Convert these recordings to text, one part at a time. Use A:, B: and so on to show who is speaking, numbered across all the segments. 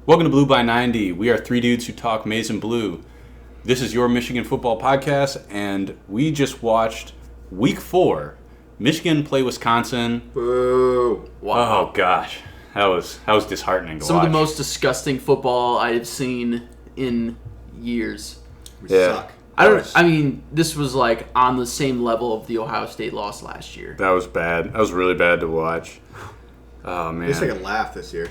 A: Welcome to Blue by 90. We are three dudes who talk maize and blue. This is your Michigan football podcast, and we just watched Week 4. Michigan play Wisconsin.
B: Boo.
A: Wow. Oh, gosh. That was disheartening to watch.
C: Some of the most disgusting football I have seen in years.
B: We suck.
C: This was like on the same level of the Ohio State loss last year.
A: That was bad. That was really bad to watch. Oh, man.
B: Let's take a laugh this year.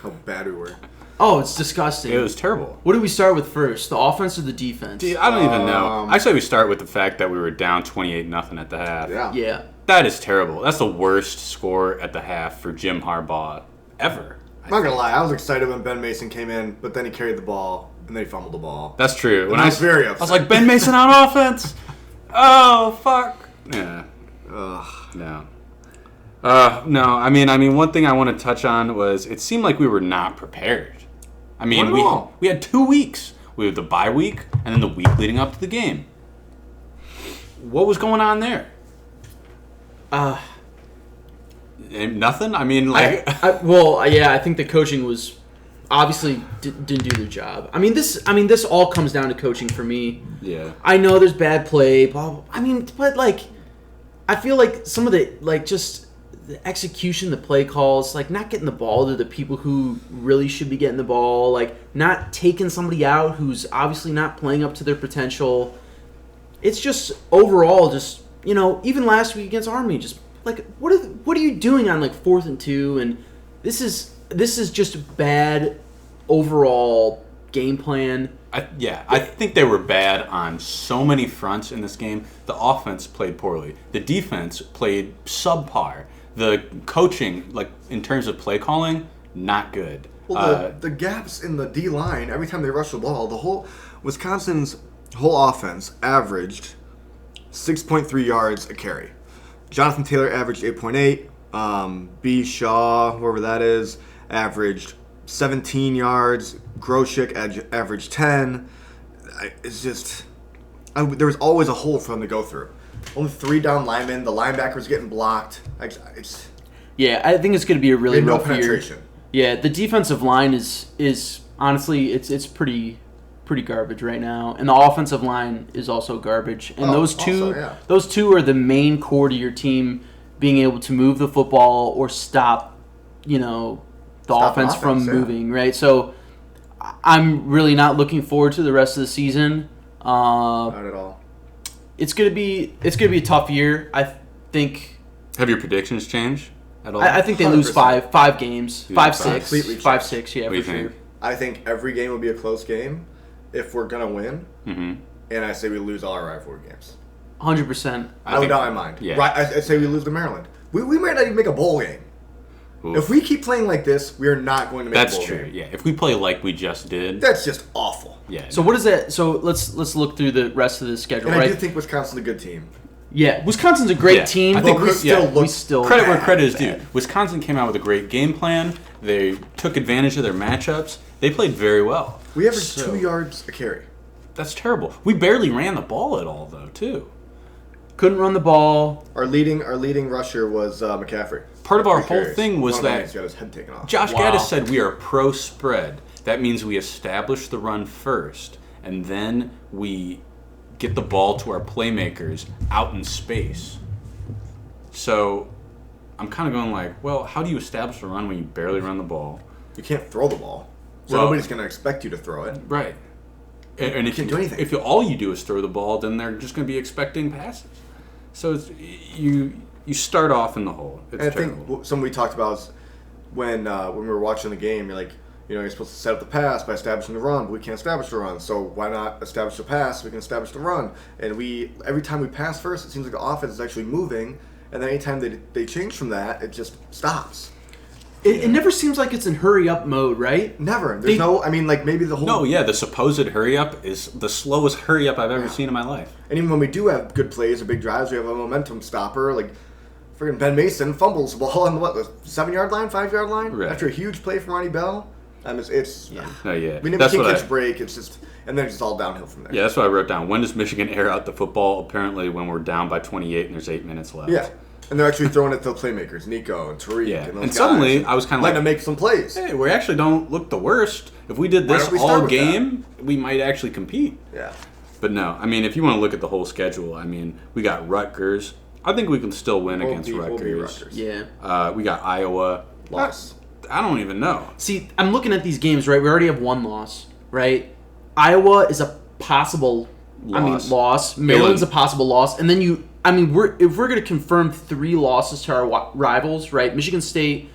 B: How bad we were.
C: Oh, it's disgusting.
A: It was terrible.
C: What do we start with first? The offense or the defense?
A: Dude, I don't even know. I say we start with the fact that we were down 28-0 at the half.
C: Yeah.
A: That is terrible. That's the worst score at the half for Jim Harbaugh ever.
B: I'm not going to lie. I was excited when Ben Mason came in, but then he carried the ball, and then he fumbled the ball.
A: That's true.
B: When I was very upset.
A: I was like, Ben Mason on offense? Oh, fuck. Yeah.
B: Ugh.
A: No. No, I mean, one thing I want to touch on was it seemed like we were not prepared. I mean, we had 2 weeks. We had the bye week and then the week leading up to the game. What was going on there? Nothing? I mean, like...
C: I think the coaching was obviously didn't do their job. I mean, this all comes down to coaching for me.
A: Yeah.
C: I know there's bad play, but I feel like some of the, just the execution, the play calls, not getting the ball to the people who really should be getting the ball, not taking somebody out who's obviously not playing up to their potential. It's just overall, even last week against Army, just what are you doing on 4th and 2? And this is just bad overall game plan.
A: I think they were bad on so many fronts in this game. The offense played poorly. The defense played subpar. The coaching, in terms of play calling, not good.
B: Well, the gaps in the D-line, every time they rush the ball, Wisconsin's whole offense averaged 6.3 yards a carry. Jonathan Taylor averaged 8.8. B. Shaw, whoever that is, averaged 17 yards. Groshek averaged 10. It's just... there was always a hole for them to go through. Only 3 down linemen. The linebackers getting blocked.
C: I think it's going to be a really rough
B: penetration.
C: year. Yeah, the defensive line is honestly it's pretty garbage right now, and the offensive line is also garbage. And those two are the main core to your team being able to move the football or stop the offense from moving. Right, so I'm really not looking forward to the rest of the season.
B: Not at all.
C: It's gonna be a tough year. I think.
A: Have your predictions changed at all?
C: I think they 100%. Lose five games, 5-6, 5-6. Yeah,
A: what
C: for sure.
B: I think every game will be a close game if we're gonna win. Mm-hmm. And I say we lose all our rivalry games.
C: 100%.
B: No doubt in my mind.
A: Yeah.
B: Right, I say we lose to Maryland. We might not even make a bowl game. Oof. If we keep playing like this, we are not going to make a bowl game.
A: That's true. Yeah, if we play like we just did,
B: that's just awful.
A: Yeah.
C: So what is that? So let's look through the rest of the schedule.
B: And
C: right?
B: I do think Wisconsin's a good team.
C: Yeah, Wisconsin's a great team.
A: I think
C: we still
A: credit where credit is due. Wisconsin came out with a great game plan. They took advantage of their matchups. They played very well.
B: We averaged 2 yards a carry.
A: That's terrible. We barely ran the ball at all, though, too.
C: Couldn't run the ball.
B: Our leading rusher was McCaffrey.
A: Part of our whole thing was that
B: he's got his head taken off.
A: Josh Gaddis said we are pro-spread. That means we establish the run first, and then we get the ball to our playmakers out in space. So I'm kind of going well, how do you establish a run when you barely run the ball?
B: You can't throw the ball. So nobody's going to expect you to throw it.
A: Right. And if you
B: do anything.
A: If all you do is throw the ball, then they're just going to be expecting passes. So you start off in the hole. It's terrible.
B: I think something we talked about is when we were watching the game, you're you're supposed to set up the pass by establishing the run, but we can't establish the run. So why not establish the pass so we can establish the run? And every time we pass first, it seems like the offense is actually moving, and then anytime they change from that, it just stops.
C: It never seems like it's in hurry-up mode, right?
B: Never. There's maybe the whole...
A: No, yeah, the supposed hurry-up is the slowest hurry-up I've ever seen in my life.
B: And even when we do have good plays or big drives, we have a momentum stopper, friggin' Ben Mason fumbles the ball on the 7-yard line, 5-yard line?
A: Right.
B: After a huge play from Ronnie Bell?
A: It's
B: we never can catch break. It's just, and then it's just all downhill from there.
A: Yeah, that's what I wrote down. When does Michigan air out the football? Apparently, when we're down by 28 and there's 8 minutes left.
B: Yeah, And they're actually throwing it to the playmakers, Nico and Tariq.
A: Yeah,
B: And, those
A: and
B: guys,
A: suddenly I was kind of
B: letting
A: like,
B: them make some plays.
A: hey, we actually don't look the worst. If we did
B: Why
A: this
B: don't we start
A: all
B: with
A: game, we might actually compete.
B: Yeah.
A: But no, I mean, if you want to look at the whole schedule, I mean, we got Rutgers. I think we can still win against
B: We'll beat
A: Rutgers.
B: Rutgers.
C: Yeah.
A: We got Iowa.
B: Loss.
A: I don't even know.
C: See, I'm looking at these games, right? We already have one loss, right? Iowa is a possible loss. Maryland's a possible loss. And then if we're going to confirm 3 losses to our rivals, right? Michigan State,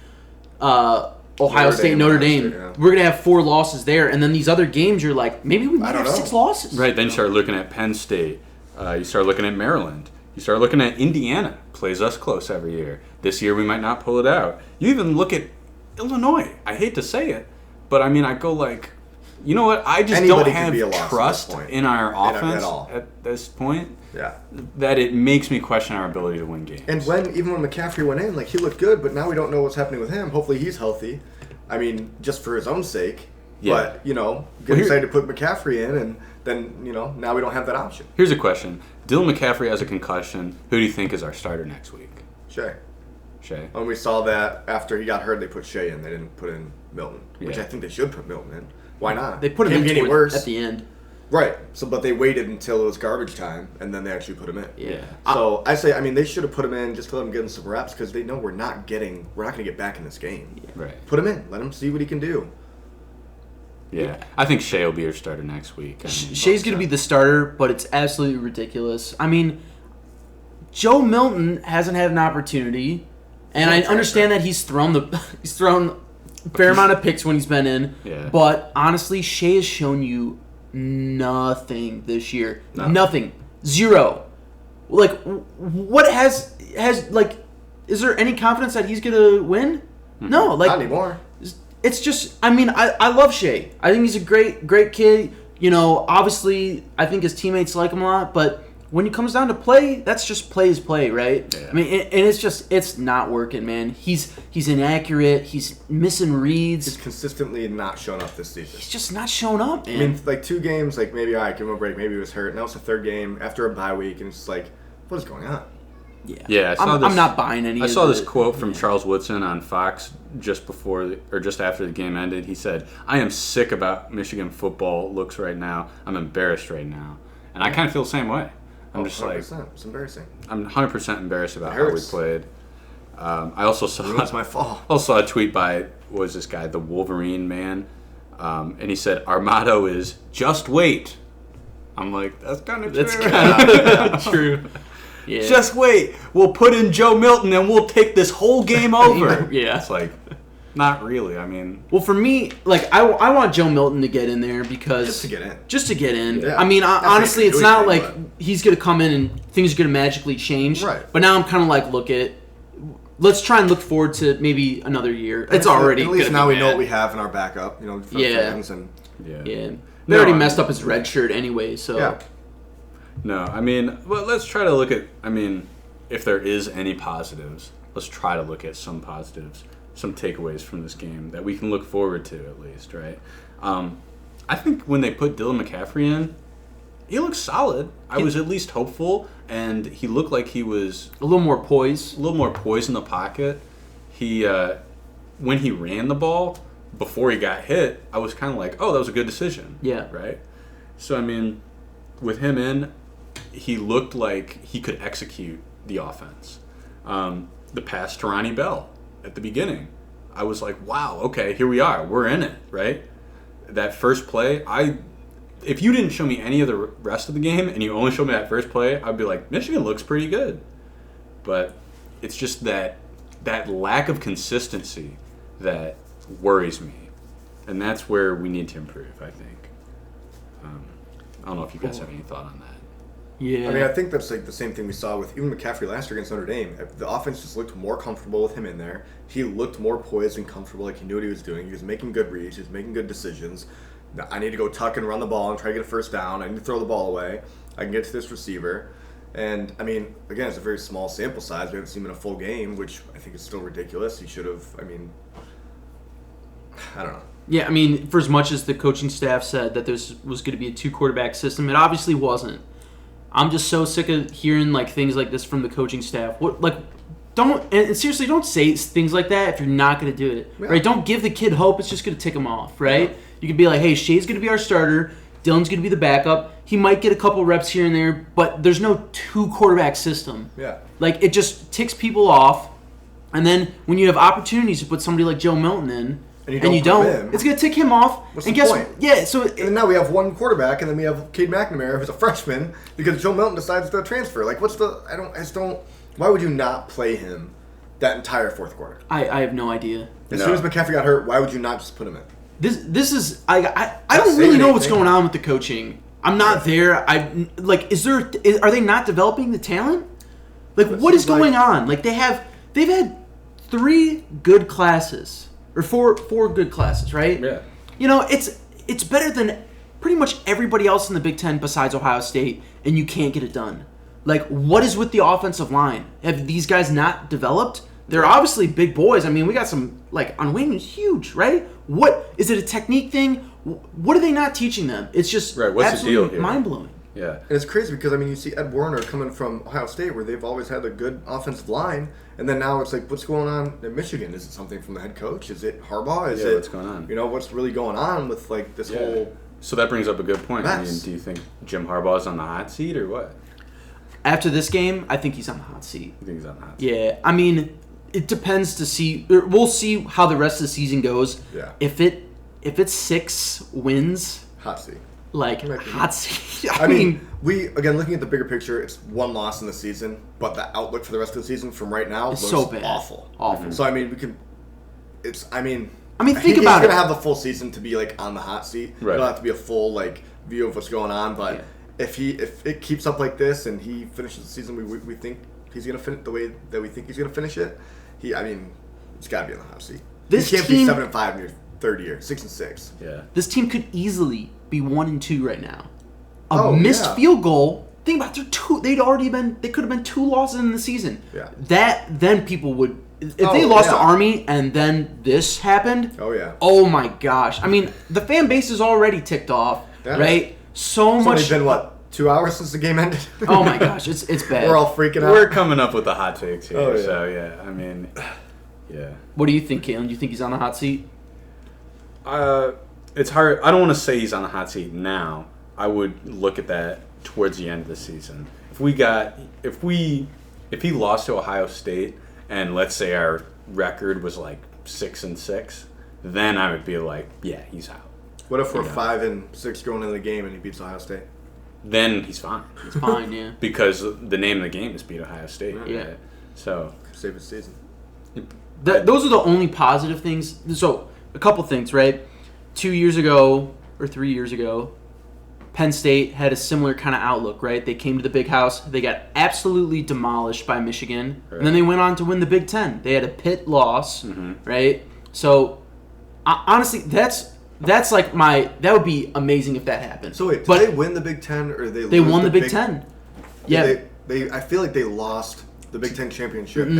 C: Ohio State, Notre Dame.
B: Yeah.
C: We're going to have 4 losses there. And then these other games, you're like, maybe we might have 6 losses.
A: Right, then you start looking at Penn State. You start looking at Maryland. You start looking at Indiana. Plays us close every year. This year we might not pull it out. You even look at Illinois. I hate to say it, but I mean, I go like, you know what? I just
B: Anybody
A: don't
B: can be a
A: have
B: loss at
A: trust
B: this point.
A: in our offense
B: At all.
A: at this point
B: Yeah.
A: that it makes me question our ability to win games.
B: And even when McCaffrey went in, like, he looked good, but now we don't know what's happening with him. Hopefully he's healthy. I mean, just for his own sake.
A: Yeah.
B: But, get excited to put McCaffrey in, and then, now we don't have that option.
A: Here's a question. Dylan McCaffrey has a concussion. Who do you think is our starter next week?
B: Shea.
A: When
B: we saw that after he got hurt, they put Shea in. They didn't put in Milton, which
A: Yeah.
B: I think they should put Milton in. Why not?
C: They put him
B: Can't
C: in
B: get any worse.
C: at the end.
B: Right. So, but they waited until it was garbage time, and then they actually put him in.
C: Yeah.
B: So I say, they should have put him in just to let him get him some reps because they know we're not going to get back in this game.
A: Right.
B: Put him in. Let him see what he can do.
A: Yeah. I think Shea will be our starter next week.
C: Shea's going to be the starter, but it's absolutely ridiculous. I mean, Joe Milton hasn't had an opportunity, and I understand that he's thrown a fair amount of picks when he's been in.
A: Yeah.
C: But honestly, Shea has shown you nothing this year.
B: No.
C: Nothing. 0. Like, what has is there any confidence that he's gonna win? No, like
B: Not anymore.
C: it's just, I love Shea. I think he's a great kid. Obviously, I think his teammates like him a lot, but when it comes down to play, that's just play is play, right?
A: Yeah.
C: And it's not working, man. He's inaccurate. He's missing reads.
B: He's consistently not shown up this season.
C: He's just not showing up, man.
B: 2 games, maybe, all right, give him a break. Maybe he was hurt. Now it's the 3rd game after a bye week, and it's like, what is going on?
A: Yeah,
C: I'm not buying any.
A: I saw this quote from Charles Woodson on Fox just after the game ended. He said, "I am sick about Michigan football looks right now. I'm embarrassed right now," and I kind of feel the same way. I'm just
B: 100%.
A: like,
B: It's embarrassing.
A: I'm 100% embarrassed about
B: It
A: how we
B: hurts.
A: played. I also saw
B: It's my fault.
A: Also a tweet by was this guy, the Wolverine Man, and he said our motto is just wait. I'm like, that's kind of true.
C: That's kind of true. Yeah.
A: Just wait. We'll put in Joe Milton and we'll take this whole game over.
C: Yeah.
A: It's like, not really. I mean,
C: Well, for me, I want Joe Milton to get in there because
B: Just to get in.
C: Just to get in.
B: Yeah.
C: Honestly,
B: That's
C: it's
B: not
C: not like
B: anything,
C: he's gonna come in and things are gonna magically change.
B: Right.
C: But now I'm kind of like, let's try and look forward to maybe another year. It's already
B: At least
C: gonna
B: now
C: be
B: we know
C: bad.
B: what we have in our backup. For
C: Yeah.
B: fans and
A: yeah.
C: Yeah. They
A: No,
C: already
A: I
C: messed
A: mean-
C: up his red shirt anyway, so
B: yeah.
A: No, I mean, well, let's try to look at, if there is any positives, let's try to look at some positives, some takeaways from this game that we can look forward to at least, right? I think when they put Dylan McCaffrey in, he looked solid. I was at least hopeful, and he looked like he was
C: a little more poise.
A: a little more poised in the pocket. He, when he ran the ball before he got hit, I was kind of like, oh, that was a good decision.
C: Yeah.
A: Right? So, with him in, he looked like he could execute the offense. The pass to Ronnie Bell at the beginning, I was like, wow, okay, here we are. We're in it, right? That first play, if you didn't show me any of the rest of the game and you only showed me that first play, I'd be like, Michigan looks pretty good. But it's just that lack of consistency that worries me. And that's where we need to improve, I think. I don't know if you guys have any thought on that.
C: Yeah.
B: I think that's the same thing we saw with even McCaffrey last year against Notre Dame. The offense just looked more comfortable with him in there. He looked more poised and comfortable, like he knew what he was doing. He was making good reads. He was making good decisions. Now, I need to go tuck and run the ball and try to get a first down. I need to throw the ball away. I can get to this receiver. And, again, it's a very small sample size. We haven't seen him in a full game, which I think is still ridiculous. He should have, I don't know.
C: Yeah, for as much as the coaching staff said that this was going to be a 2-quarterback system, it obviously wasn't. I'm just so sick of hearing things like this from the coaching staff. and seriously, don't say things like that if you're not going to do it, right? Don't give the kid hope. It's just going to tick him off, right? Yeah. You could be like, hey, Shea's going to be our starter. Dylan's going to be the backup. He might get a couple reps here and there, but there's no 2-quarterback system.
B: Yeah.
C: Like, it just ticks people off. And then when you have opportunities to put somebody like Joe Milton in, and you don't, it's going to tick him off.
B: What's
C: and
B: the point?
C: Yeah, so...
B: And now we have one quarterback, and then we have Cade McNamara, who's a freshman, because Joe Milton decides to transfer. Like, I just don't... Why would you not play him that entire fourth quarter?
C: I have no idea.
B: As soon as McCaffrey got hurt, why would you not just put him in?
C: This is... I don't really know what's going on with the coaching. I'm not there. Are they not developing the talent? Like, what is going on? Like, they've had 3 good classes. Or four good classes, right?
A: Yeah.
C: You know, it's better than pretty much everybody else in the Big Ten besides Ohio State, and you can't get it done. Like, what is with the offensive line? Have these guys not developed? They're obviously big boys. I mean, we got some, like, on wing is huge, right? What is it, a technique thing? What are they not teaching them? It's just
A: What's the deal here?
C: Mind-blowing.
A: Yeah.
B: And it's crazy because, I mean, you see Ed Warner coming from Ohio State where they've always had a good offensive line, and then now it's like, what's going on in Michigan? Is it something from the head coach? Is it Harbaugh? Is it
A: what's going on?
B: You know, what's really going on with, like, this whole...
A: So that brings up a good point.
B: Mess.
A: I mean, do you think Jim Harbaugh's on the hot seat or what?
C: After this game, I think he's on the hot seat.
A: You think he's on the hot seat?
C: Yeah, I mean, it depends to see. We'll see how the rest of the season goes.
B: Yeah.
C: If it's 6 wins,
B: Hot seat.
C: like hot seat.
B: I mean, again, looking at the bigger picture, it's 1 loss in the season, but the outlook for the rest of the season from right now looks
C: so bad.
B: Awful.
C: So
B: I mean, I think
C: think about
B: he's
C: it.
B: gonna have the full season to be like on the hot seat.
A: Right.
B: It'll have to be a full like view of what's going on. But if it keeps up like this and he finishes the season, we think he's gonna finish the way that we think he's gonna finish it. He's got to be on the hot seat.
C: This
B: you can't
C: team,
B: be 7-5 in your third year, 6-6.
A: Yeah.
C: This team could easily be 1-2 right now. A missed field goal. Think about they could have been 2 losses in the season.
B: Yeah.
C: Then people would. If they lost to Army and then this happened, oh my gosh. I mean, the fan base is already ticked off, right? So much.
B: It's only been, 2 hours since the game ended?
C: Oh my gosh, it's bad.
B: We're all freaking out.
A: We're coming up with the hot takes here,
B: Oh, yeah.
A: so yeah, I mean, yeah.
C: What do you think, Kalen? Do you think he's on the hot seat?
A: It's hard. I don't want to say he's on the hot seat now. I would look at that towards the end of the season. If he lost to Ohio State, and let's say our record was like 6-6, then I would be like, yeah, he's out.
B: What if we're 5-6 going into the game and he beats Ohio State?
A: Then he's fine.
C: It's fine, yeah.
A: Because the name of the game is beat Ohio State.
C: Yeah.
A: Right? So
B: save his season.
C: Those are the only positive things. So a couple things, right? 2 years ago or 3 years ago, Penn State had a similar kind of outlook, right? They came to the Big House. They got absolutely demolished by Michigan. Right. And then they went on to win the Big Ten. They had a Pitt loss, right? So, honestly, that's like that would be amazing if that happened.
B: So wait, did they win the Big Ten or they
C: won the Big Ten? Yeah.
B: I feel like they lost the Big Ten championship and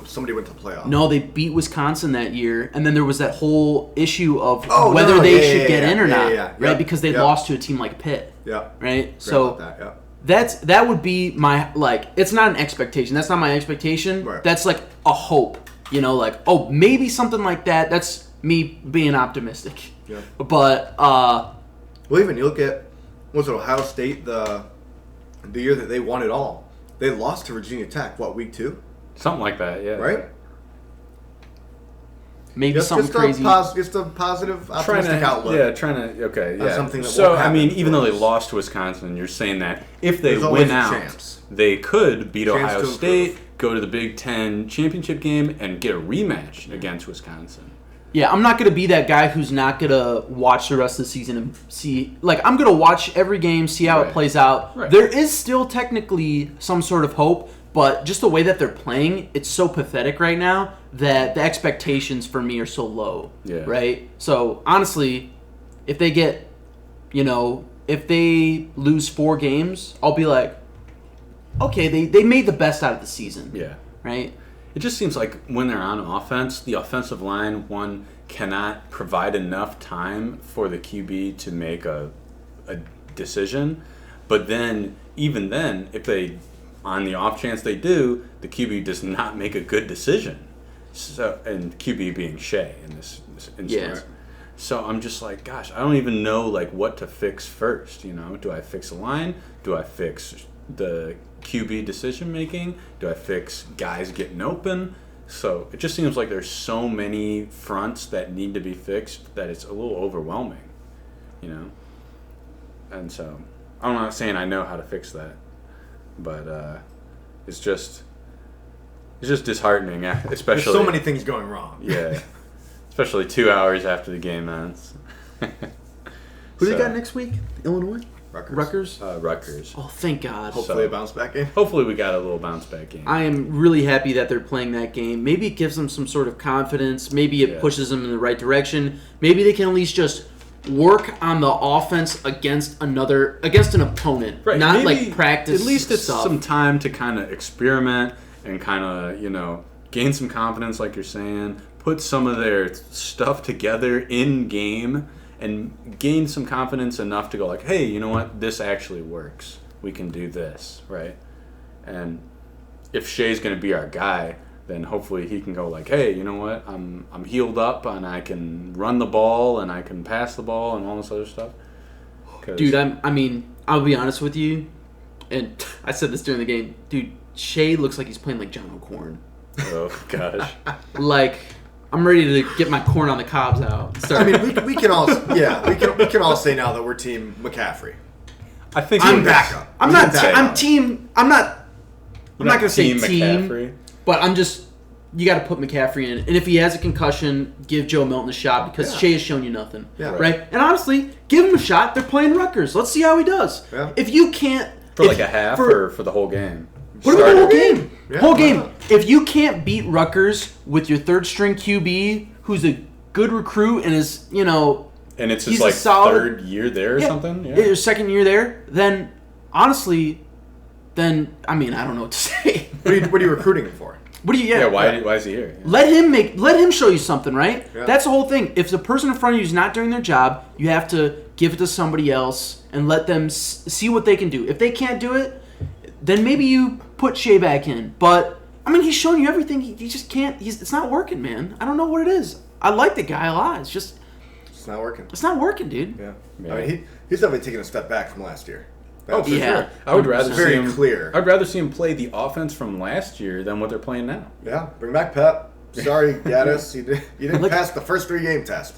B: somebody went to the playoff.
C: No, they beat Wisconsin that year, and then there was that whole issue of whether they should get in or not, right? Because they lost to a team like Pitt.
B: Yeah.
C: Right? So that would be my it's not an expectation. That's not my expectation. Right. That's like a hope. You know, like, oh, maybe something like that. That's me being optimistic.
B: Yeah.
C: But
B: well, even you look at Ohio State the year that they won it all. They lost to Virginia Tech, week 2?
A: Something like that, yeah.
B: Right?
C: Maybe something crazy.
B: Just a positive, optimistic outlook.
A: Yeah, okay, yeah.
B: Something that
A: so,
B: won't happen,
A: I mean, even though they lost to Wisconsin, you're saying that if they
B: There's
A: win out,
B: chance.
A: they could beat
B: Chance
A: Ohio
B: to
A: State,
B: improve.
A: go to the Big Ten championship game, and get a rematch against Wisconsin.
C: Yeah, I'm not going to be that guy who's not going to watch the rest of the season and see... I'm going to watch every game, see how it plays out.
A: Right.
C: There is still technically some sort of hope, but just the way that they're playing, it's so pathetic right now that the expectations for me are so low.
A: Yeah.
C: Right? So, honestly, if they get... if they lose 4 games, I'll be like, okay, they made the best out of the season.
A: Yeah.
C: Right?
A: It just seems like when they're on offense, the offensive line, cannot provide enough time for the QB to make a decision. But then, even then, if they on the off chance they do, the QB does not make a good decision. So, and QB being Shea in this instance.
C: Yeah.
A: So I'm just like, gosh, I don't even know like what to fix first. Do I fix the line? Do I fix the QB decision making? Do I fix guys getting open? So it just seems like there's so many fronts that need to be fixed that it's a little overwhelming, And so I'm not saying I know how to fix that, but it's just disheartening, especially.
B: There's so many things going wrong.
A: Yeah, especially 2 hours after the game ends.
C: Who they got next week? Illinois?
B: Rutgers.
A: Rutgers.
C: Oh, thank God.
B: Hopefully a bounce back game.
A: Hopefully we got a little bounce back game.
C: I am really happy that they're playing that game. Maybe it gives them some sort of confidence. Maybe it pushes them in the right direction. Maybe they can at least just work on the offense against an opponent,
A: Right.
C: not
A: Maybe
C: like practice.
A: At least it's
C: stuff.
A: some time to kind of experiment and kind of gain some confidence, like you're saying. Put some of their stuff together in game. And gain some confidence enough to go like, hey, you know what? This actually works. We can do this, right? And if Shea's going to be our guy, then hopefully he can go like, hey, you know what? I'm healed up and I can run the ball and I can pass the ball and all this other stuff.
C: Dude, I'll be honest with you, and I said this during the game. Dude, Shea looks like he's playing like John O'Corn.
A: Oh gosh.
C: Like, I'm ready to get my corn on the cobs out.
B: We can all we can all say now that we're team McCaffrey.
A: I think
C: I'm
B: backup.
C: I'm not going to say team,
A: McCaffrey.
C: but I'm just, you got to put McCaffrey in. And if he has a concussion, give Joe Milton a shot because Shea has shown you nothing.
B: Yeah.
C: Right? And honestly, give him a shot. They're playing Rutgers. Let's see how he does.
B: Yeah.
C: If you can't...
A: For like a half or for the whole game?
C: What about the whole game?
B: Yeah,
C: Whole game. If you can't beat Rutgers with your third string QB, who's a good recruit and is,
A: And it's
C: he's
A: his like
C: a solid,
A: third year there or something? Yeah.
C: His second year there, then honestly, I don't know what to say.
B: What are you recruiting him for?
A: Why is he here? Yeah.
C: Let him show you something, right?
B: Yeah.
C: That's the whole thing. If the person in front of you is not doing their job, you have to give it to somebody else and let them see what they can do. If they can't do it, then maybe you put Shea back in. But he's showing you everything. He just can't. It's not working, man. I don't know what it is. I like the guy a lot. It's just
B: it's not working.
C: It's not working, dude.
B: Yeah. He's definitely taking a step back from last year.
A: For
C: yeah.
A: sure. I would rather
B: Very
A: see him
B: clear.
A: I'd rather see him play the offense from last year than what they're playing now.
B: Yeah, bring back Pep. Sorry, Gaddis, you didn't pass the first 3-game test.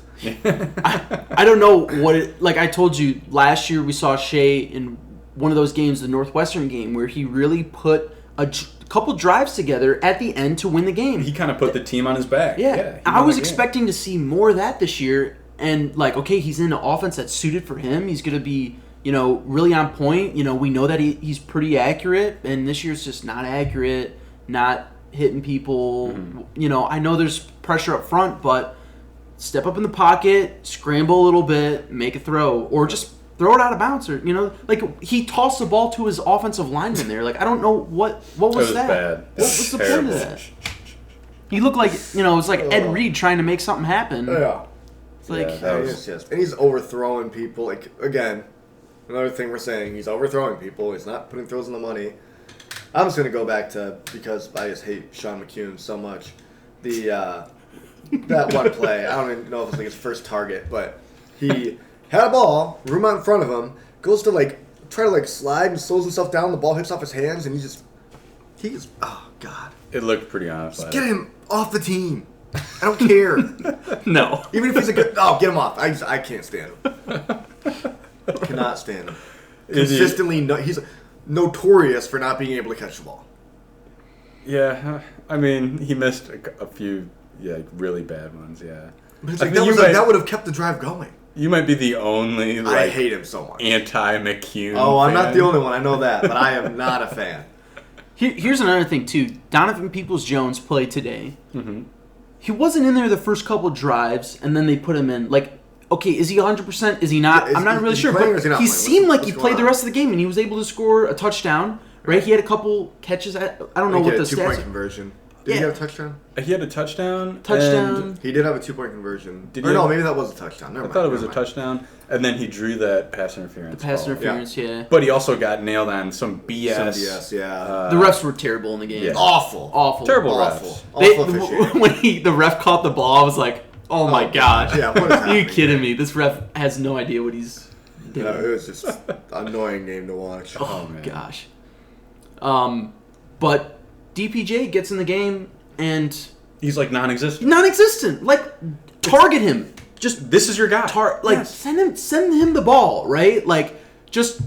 C: I don't know what it, like I told you last year we saw Shea in one of those games, the Northwestern game, where he really put a couple drives together at the end to win the game.
A: He kind of put the team on his back.
C: Yeah, I was expecting to see more of that this year. And he's in an offense that's suited for him. He's going to be, really on point. We know that he's pretty accurate, and this year's just not accurate, not hitting people. Mm-hmm. I know there's pressure up front, but step up in the pocket, scramble a little bit, make a throw, or just throw it out of bounds, or he tossed the ball to his offensive lineman there. I don't know what was that.
A: Bad.
C: What's the point of that? He looked like it's like Ed Reed trying to make something happen.
B: Yeah.
C: It's like
B: and he's overthrowing people. Again, another thing we're saying, he's overthrowing people. He's not putting throws in the money. I'm just gonna go back to, because I just hate Sean McCune so much. That one play, I don't even know if it was his first target, but he had a ball, room out in front of him, goes to try to slide and slows himself down. The ball hits off his hands, and he's oh god.
A: It looked pretty honest.
B: Just get him off the team. I don't care.
C: No.
B: Even if he's a good, get him off. I can't stand him. Cannot stand him. Consistently, he's notorious for not being able to catch the ball.
A: Yeah, he missed a few, really bad ones. Yeah,
B: but it's that would have kept the drive going.
A: You might be the only
B: I hate him so much.
A: Anti-McCune.
B: Oh, I'm not the only one. I know that, but I am not a fan.
C: Here's another thing too. Donovan Peoples-Jones played today.
A: Mm-hmm.
C: He wasn't in there the first couple drives, and then they put him in. Okay, is he 100%? Is he not? I'm not really sure. But he seemed like he played the rest of the game, and he was able to score a touchdown. Right? He had a couple catches. I don't know what the stats.
B: 2-point conversion. Did he have a touchdown?
A: He had a touchdown.
C: Touchdown.
B: He did have a 2-point conversion.
A: Did
B: or
A: he
B: no,
A: have-
B: maybe that was a touchdown. Never
A: I
B: mind.
A: thought it was a
B: never mind.
A: touchdown, and then he drew that pass interference.
C: Pass
A: call.
C: interference, yeah.
A: But he also got nailed on some BS.
B: Some BS, yeah.
C: The refs were terrible in the game.
A: yeah.
B: Awful.
C: Awful.
A: Terrible
B: Awful.
A: refs.
C: They,
B: Awful officiating.
C: when the ref caught the ball, I was like, oh my gosh.
B: Yeah, what is
C: Are you
B: happening
C: kidding
B: here?
C: me? This ref has no idea what he's doing.
B: Yeah, it was just an annoying game to watch.
C: Oh,
A: man.
C: gosh. But DPJ gets in the game and
A: He's like non-existent.
C: non-existent. Like, target him. Just
A: This is your guy. Yes.
C: send him the ball, right? Like, just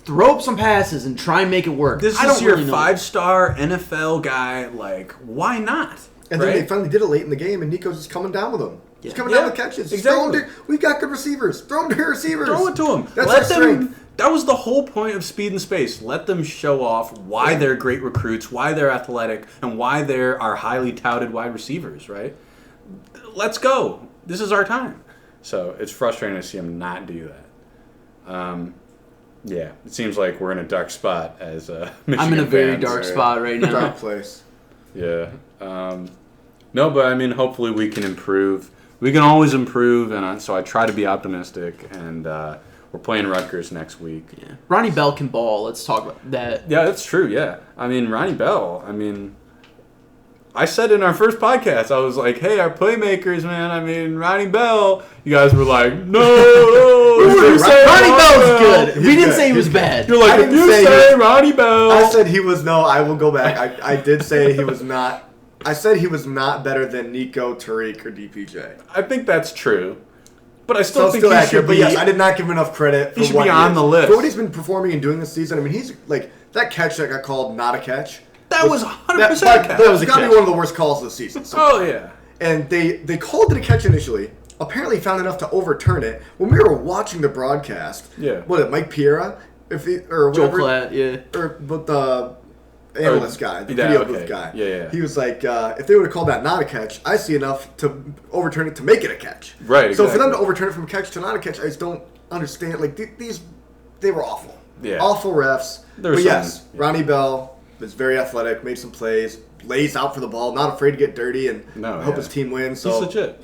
C: throw up some passes and try and make it work.
A: This
C: I
A: is
C: don't
A: your
C: really know.
A: 5-star NFL guy. Like, why not?
B: And then they finally did it late in the game, and Nico's just coming down with them. He's
C: Yeah.
B: coming
A: Yeah,
B: down with catches. Just
A: exactly.
B: throw him to, we've got good receivers. Throw them to receivers.
A: Throw it to him.
B: That's
A: Let
B: our
A: them.
B: strength.
A: That was the whole point of Speed and Space. Let them show off why they're great recruits, why they're athletic, and why they're our highly touted wide receivers. Right? Let's go. This is our time. So it's frustrating to see him not do that. Yeah, it seems like we're in a dark spot as Michigan
C: I'm in a very
A: fans.
C: dark spot right now.
B: Dark place.
A: Yeah. No, but I mean, hopefully we can improve. We can always improve, and so I try to be optimistic. And we're playing Rutgers next week.
C: Yeah. Ronnie Bell can ball. Let's talk about that.
A: Yeah, that's true. Yeah, I mean Ronnie Bell. I mean, I said in our first podcast, I was like, "Hey, our playmakers, man. I mean, Ronnie Bell." You guys were like, "No,
B: Ronnie
C: Ronnie Bell's
A: Bell."
C: good. We
B: He's
C: didn't
B: good.
C: say he was
B: He's
C: bad.
A: You're like,
B: I
A: if
B: didn't
A: you
B: say
A: say
B: he-
A: Ronnie Bell,
B: I said he was no. I will go back. I did say he was not. I said he was not better than Nico, Tariq, or DPJ.
A: I think that's true. But I
B: So
A: still think
B: still
A: he
B: accurate,
A: should
B: but
A: be.
B: yes, I did not give him enough credit.
A: He
B: for
A: should
B: what
A: be on
B: is.
A: the list.
B: For what he's been performing and doing this season. I mean, he's like that catch that got called not a catch.
A: That was 100%
B: that,
A: a catch.
B: that was got to be one of the worst calls of the season. So
A: Oh yeah.
B: and they called it a catch initially. Apparently found enough to overturn it. When we were watching the broadcast,
A: Yeah.
B: Mike Piera, or
C: Joel
B: whatever,
C: Klatt, yeah.
B: or but the analyst guy, the
A: yeah,
B: video
A: okay.
B: booth guy.
A: Yeah.
B: He was like, if they would have called that not a catch, I see enough to overturn it to make it a catch.
A: Right,
B: So for them
A: exactly.
B: to overturn it from a catch to not a catch, I just don't understand. Like they were awful.
A: Yeah.
B: Awful refs.
A: There was
B: But yes,
A: some- yeah.
B: Ronnie Bell is very athletic, made some plays, lays out for the ball, not afraid to get dirty, and
A: No,
B: hope
A: yeah.
B: his team wins. So
A: legit,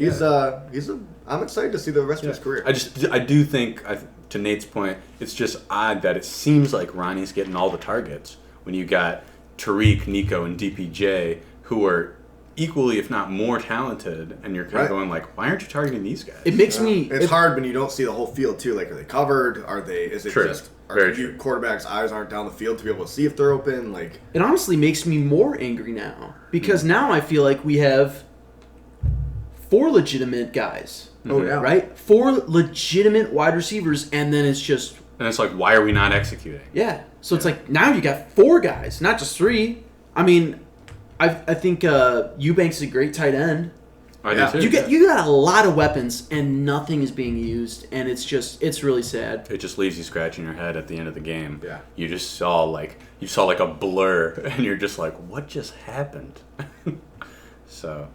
B: I'm excited to see the rest of his career.
A: I do think, to Nate's point, it's just odd that it seems like Ronnie's getting all the targets when you got Tariq, Nico, and DPJ, who are equally, if not more talented, and you're kind
B: Right.
A: of going like, why aren't you targeting these guys?
C: It makes me.
B: It's hard when you don't see the whole field too. Like, are they covered? Is it
A: True.
B: just
A: Very
B: you
A: true.
B: quarterbacks' eyes aren't down the field to be able to see if they're open? Like,
C: It honestly makes me more angry now because now I feel like we have 4 legitimate guys.
B: oh yeah,
C: Right? 4 legitimate wide receivers, and then it's just
A: And it's like, why are we not executing?
C: yeah. So it's like now you got 4 guys, not just 3. I mean, I think Eubanks is a great tight end.
A: I
B: Yeah.
A: do too.
C: You got a lot of weapons, and nothing is being used, and it's really sad.
A: It just leaves you scratching your head at the end of the game.
B: Yeah.
A: You just saw like a blur, and you're just like, what just happened? So,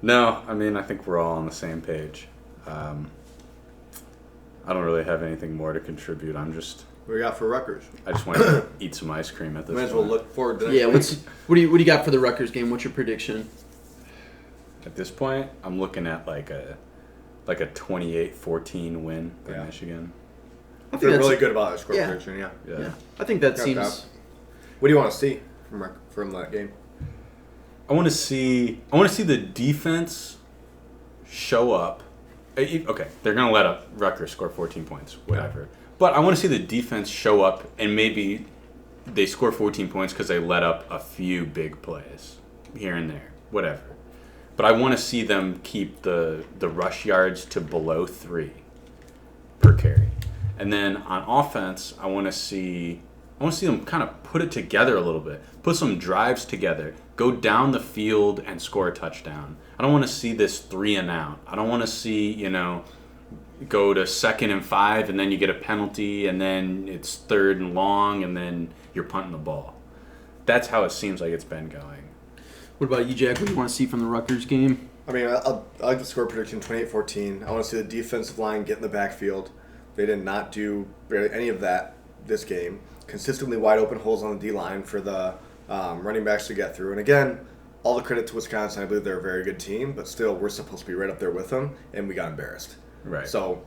A: no, I mean, I think we're all on the same page. I don't really have anything more to contribute.
B: what do we got for Rutgers?
A: I just want to eat some ice cream at this
B: Might as
A: point.
B: well look forward to next
C: Yeah,
B: week.
C: what do you got for the Rutgers game? What's your prediction?
A: At this point, I'm looking at like a 28-14 win by
B: Yeah.
A: Michigan.
C: I think
B: They're
C: that's
B: really good about their score
C: yeah.
B: prediction. Yeah.
C: Yeah, I think that
B: Got
C: seems.
B: that. What do you want to see from that game?
A: I want to see the defense show up. Okay, they're gonna let up Rutgers score 14 points, whatever. But I want to see the defense show up, and maybe they score 14 points because they let up a few big plays here and there, whatever. But I want to see them keep the rush yards to below 3 per carry, and then on offense, I want to see them kind of put it together a little bit, put some drives together, go down the field and score a touchdown. I don't want to see this 3 and out. I don't want to see, go to 2nd and 5 and then you get a penalty and then it's 3rd and long and then you're punting the ball. That's how it seems like it's been going.
C: What about you, Jack? What do you want to see from the Rutgers game?
B: I mean, I like the score prediction 28-14. I want to see the defensive line get in the backfield. They did not do barely any of that this game. Consistently wide open holes on the D line for the running backs to get through. And again, all the credit to Wisconsin. I believe they're a very good team, but still, we're supposed to be right up there with them, and we got embarrassed.
A: Right.
B: So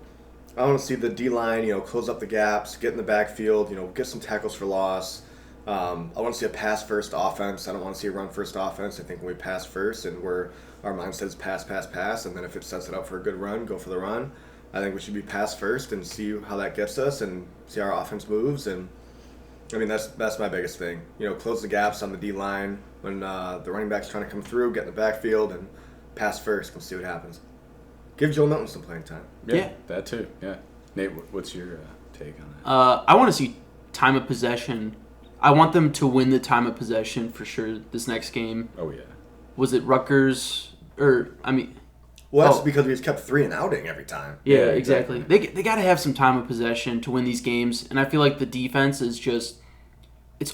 B: I want to see the D-line, close up the gaps, get in the backfield, get some tackles for loss. I want to see a pass-first offense. I don't want to see a run-first offense. I think when we pass first and our mindset is pass, and then if it sets it up for a good run, go for the run. I think we should be pass first and see how that gets us and see how our offense moves. And I mean, that's my biggest thing. Close the gaps on the D-line when the running back's trying to come through, get in the backfield, and pass first and see what happens. Give Joe Milton some playing time.
A: Yeah, that too. Yeah. Nate, what's your take on that?
C: I want to see time of possession. I want them to win the time of possession for sure this next game.
A: Oh, yeah.
C: Was it Rutgers?
B: Well, that's because we just kept 3 and outing every time.
C: Yeah, exactly. They got to have some time of possession to win these games, and I feel like the defense is just it's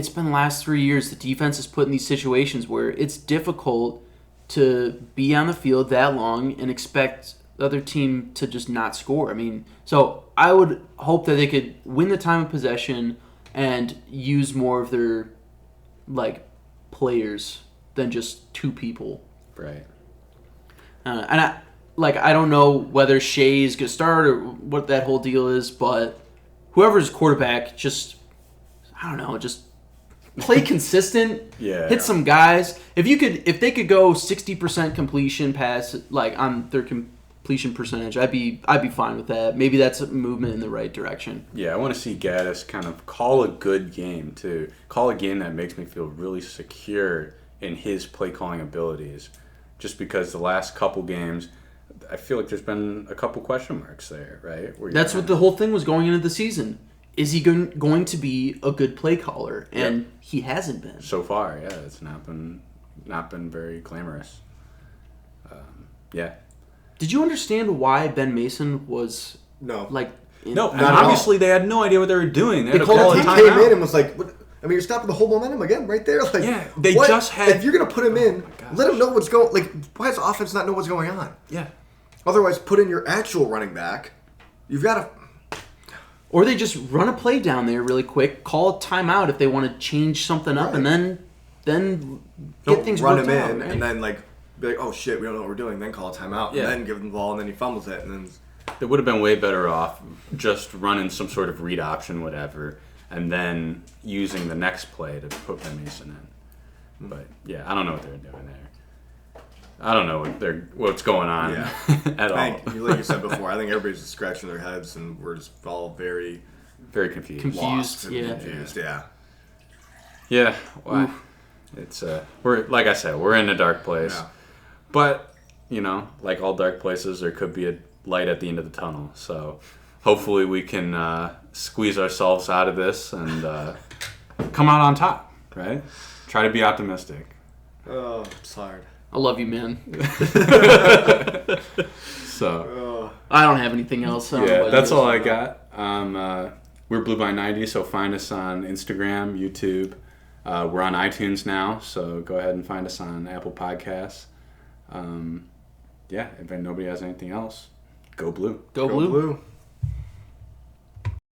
C: been the last 3 years the defense is put in these situations where it's difficult to be on the field that long and expect the other team to just not score. I mean, so I would hope that they could win the time of possession and use more of their players than just 2 people.
A: Right.
C: And I don't know whether Shea is going to start or what that whole deal is, but whoever's quarterback, just play consistent.
A: Yeah.
C: Hit some guys. If they could go 60% completion pass on their completion percentage, I'd be fine with that. Maybe that's a movement in the right direction.
A: Yeah, I want to see Gaddis kind of call a good game too. Call a game that makes me feel really secure in his play calling abilities. Just because the last couple games, I feel like there's been a couple question marks there, right?
C: That's what the whole thing was going into the season. Is he going to be a good play caller? And he hasn't been.
A: So far, yeah. It's not been very glamorous. Yeah.
C: Did you understand why Ben Mason was
B: No.
A: Obviously they had no idea what they were doing. They
B: came in and was like, what? I mean, you're stopping the whole momentum again right there.
A: Just had...
B: If you're going to put him in, let him know what's going... why does offense not know what's going on?
A: Yeah.
B: Otherwise, put in your actual running back. You've got to...
C: Or they just run a play down there really quick, call a timeout if they want to change something up, and then get things
B: run
C: worked
B: him
C: out,
B: in,
C: right?
B: and then, be like, oh, shit, we don't know what we're doing. Then call a timeout, and then give him the ball, and then he fumbles it, and then...
A: It would have been way better off just running some sort of read option, whatever, and then using the next play to put Ben Mason in. But yeah, I don't know what they're doing there. I don't know what's going on at all.
B: Like you said before, I think everybody's just scratching their heads, and we're just all very,
A: very confused.
B: Confused.
A: Yeah. Well, it's we're like I said, we're in a dark place. Yeah. But like all dark places, there could be a light at the end of the tunnel. So hopefully we can squeeze ourselves out of this and come out on top, right? Try to be optimistic.
B: Oh, it's hard.
C: I love you, man.
A: So
C: I don't have anything else.
A: That's all I got. We're Blue by 90, so find us on Instagram, YouTube. We're on iTunes now, so go ahead and find us on Apple Podcasts. If nobody has anything else, go Blue.
C: Go Blue.